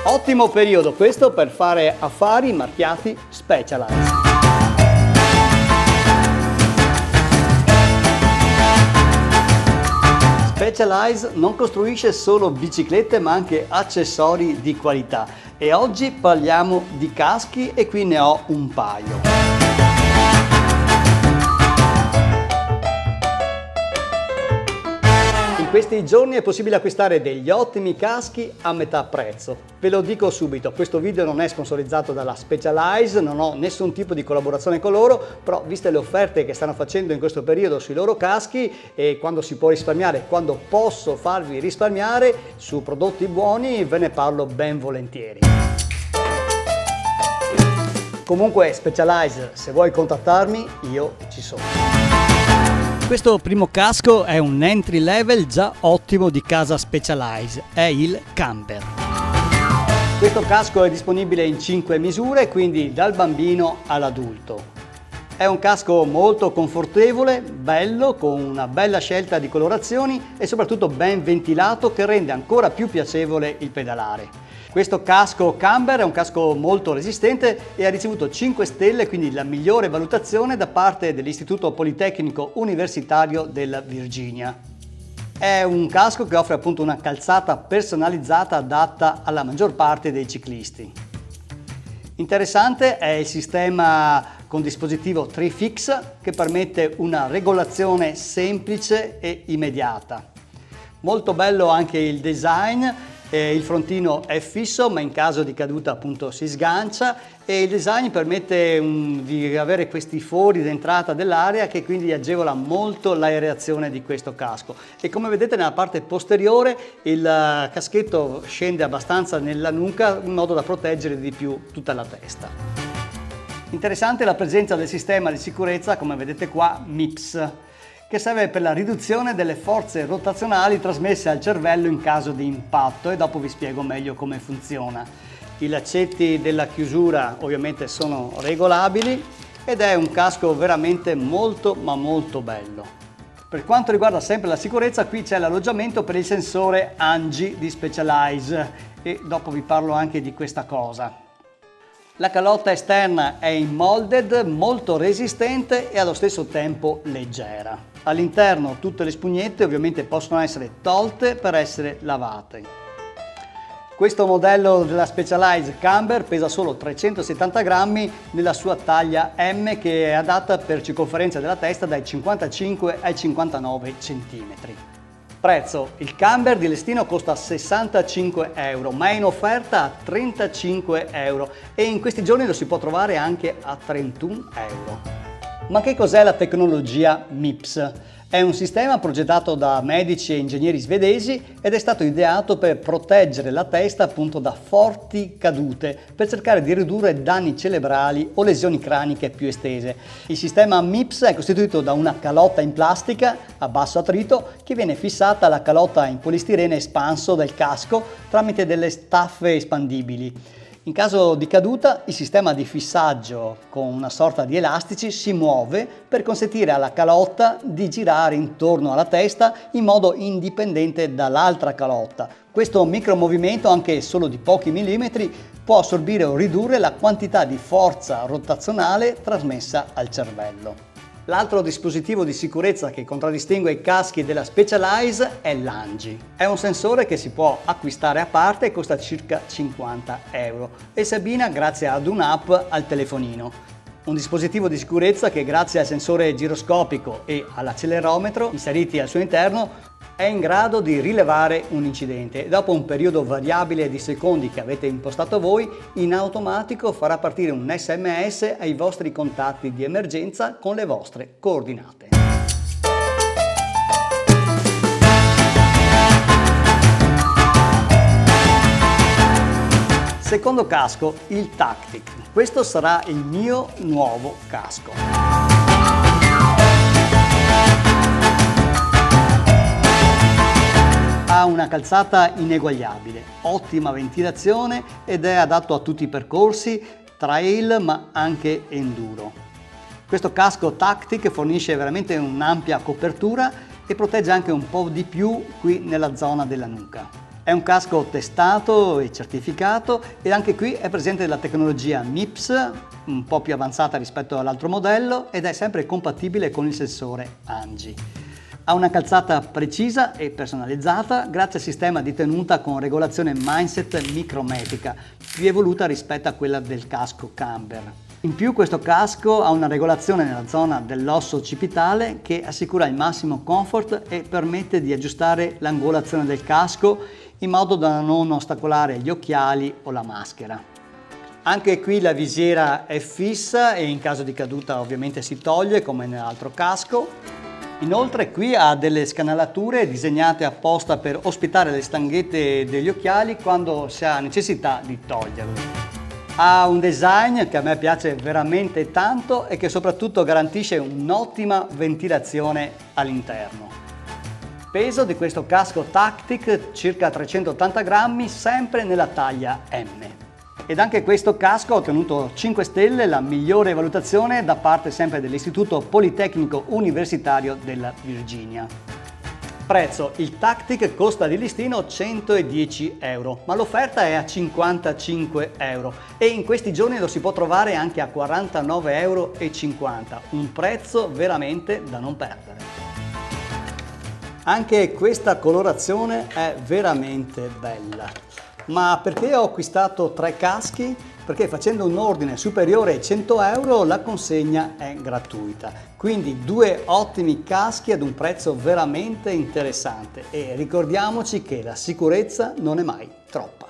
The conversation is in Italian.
Ottimo periodo questo per fare affari marchiati Specialized. Specialized non costruisce solo biciclette ma anche accessori di qualità e oggi parliamo di caschi e qui ne ho un paio. In questi giorni è possibile acquistare degli ottimi caschi a metà prezzo. Ve lo dico subito, questo video non è sponsorizzato dalla Specialized, non ho nessun tipo di collaborazione con loro, però viste le offerte che stanno facendo in questo periodo sui loro caschi e quando si può risparmiare, quando posso farvi risparmiare su prodotti buoni, ve ne parlo ben volentieri. Comunque Specialized, se vuoi contattarmi, io ci sono. Questo primo casco è un entry level già ottimo di casa Specialized, è il Camber. Questo casco è disponibile in 5 misure, quindi dal bambino all'adulto. È un casco molto confortevole, bello, con una bella scelta di colorazioni e soprattutto ben ventilato che rende ancora più piacevole il pedalare. Questo casco Camber è un casco molto resistente e ha ricevuto 5 stelle, quindi la migliore valutazione da parte dell'Istituto Politecnico Universitario della Virginia. È un casco che offre appunto una calzata personalizzata adatta alla maggior parte dei ciclisti. Interessante è il sistema con dispositivo Trifix che permette una regolazione semplice e immediata. Molto bello anche il design. Il frontino è fisso ma in caso di caduta appunto si sgancia e il design permette di avere questi fori d'entrata dell'aria che quindi agevola molto l'aereazione di questo casco e come vedete nella parte posteriore il caschetto scende abbastanza nella nuca in modo da proteggere di più tutta la testa. Interessante la presenza del sistema di sicurezza, come vedete qua, MIPS, che serve per la riduzione delle forze rotazionali trasmesse al cervello in caso di impatto e dopo vi spiego meglio come funziona. I laccetti della chiusura ovviamente sono regolabili ed è un casco veramente molto ma molto bello. Per quanto riguarda sempre la sicurezza, qui c'è l'alloggiamento per il sensore ANGI di Specialized e dopo vi parlo anche di questa cosa. La calotta esterna è in molded, molto resistente e allo stesso tempo leggera. All'interno tutte le spugnette ovviamente possono essere tolte per essere lavate. Questo modello della Specialized Camber pesa solo 370 grammi nella sua taglia M che è adatta per circonferenza della testa dai 55 ai 59 cm. Prezzo: il Camber di listino costa 65 euro ma è in offerta a 35 euro e in questi giorni lo si può trovare anche a 31 euro. Ma che cos'è la tecnologia MIPS? È un sistema progettato da medici e ingegneri svedesi ed è stato ideato per proteggere la testa appunto da forti cadute per cercare di ridurre danni cerebrali o lesioni craniche più estese. Il sistema MIPS è costituito da una calotta in plastica a basso attrito che viene fissata alla calotta in polistirene espanso del casco tramite delle staffe espandibili. In caso di caduta, il sistema di fissaggio con una sorta di elastici si muove per consentire alla calotta di girare intorno alla testa in modo indipendente dall'altra calotta. Questo micromovimento, anche solo di pochi millimetri, può assorbire o ridurre la quantità di forza rotazionale trasmessa al cervello. L'altro dispositivo di sicurezza che contraddistingue i caschi della Specialized è l'ANGI. È un sensore che si può acquistare a parte e costa circa 50 euro e si abbina grazie ad un'app al telefonino. Un dispositivo di sicurezza che grazie al sensore giroscopico e all'accelerometro inseriti al suo interno è in grado di rilevare un incidente e dopo un periodo variabile di secondi che avete impostato voi, in automatico farà partire un SMS ai vostri contatti di emergenza con le vostre coordinate. Secondo casco, il Tactic. Questo sarà il mio nuovo casco. Ha una calzata ineguagliabile, ottima ventilazione ed è adatto a tutti i percorsi, trail ma anche enduro. Questo casco Tactic fornisce veramente un'ampia copertura e protegge anche un po' di più qui nella zona della nuca. È un casco testato e certificato e anche qui è presente la tecnologia MIPS, un po' più avanzata rispetto all'altro modello, ed è sempre compatibile con il sensore ANGI. Ha una calzata precisa e personalizzata grazie al sistema di tenuta con regolazione mindset micrometrica, più evoluta rispetto a quella del casco camber. In più questo casco ha una regolazione nella zona dell'osso occipitale che assicura il massimo comfort e permette di aggiustare l'angolazione del casco in modo da non ostacolare gli occhiali o la maschera. Anche qui la visiera è fissa e in caso di caduta ovviamente si toglie come nell'altro casco. Inoltre qui ha delle scanalature disegnate apposta per ospitare le stanghette degli occhiali quando si ha necessità di toglierle. Ha un design che a me piace veramente tanto e che soprattutto garantisce un'ottima ventilazione all'interno. Peso di questo casco Tactic circa 380 grammi, sempre nella taglia M. Ed anche questo casco ha ottenuto 5 stelle, la migliore valutazione da parte sempre dell'Istituto Politecnico Universitario della Virginia. Prezzo: il Tactic costa di listino 110 euro, ma l'offerta è a 55 euro e in questi giorni lo si può trovare anche a 49,50 euro, un prezzo veramente da non perdere. Anche questa colorazione è veramente bella. Ma perché ho acquistato 3 caschi? Perché facendo un ordine superiore ai 100 euro la consegna è gratuita. Quindi 2 ottimi caschi ad un prezzo veramente interessante e ricordiamoci che la sicurezza non è mai troppa.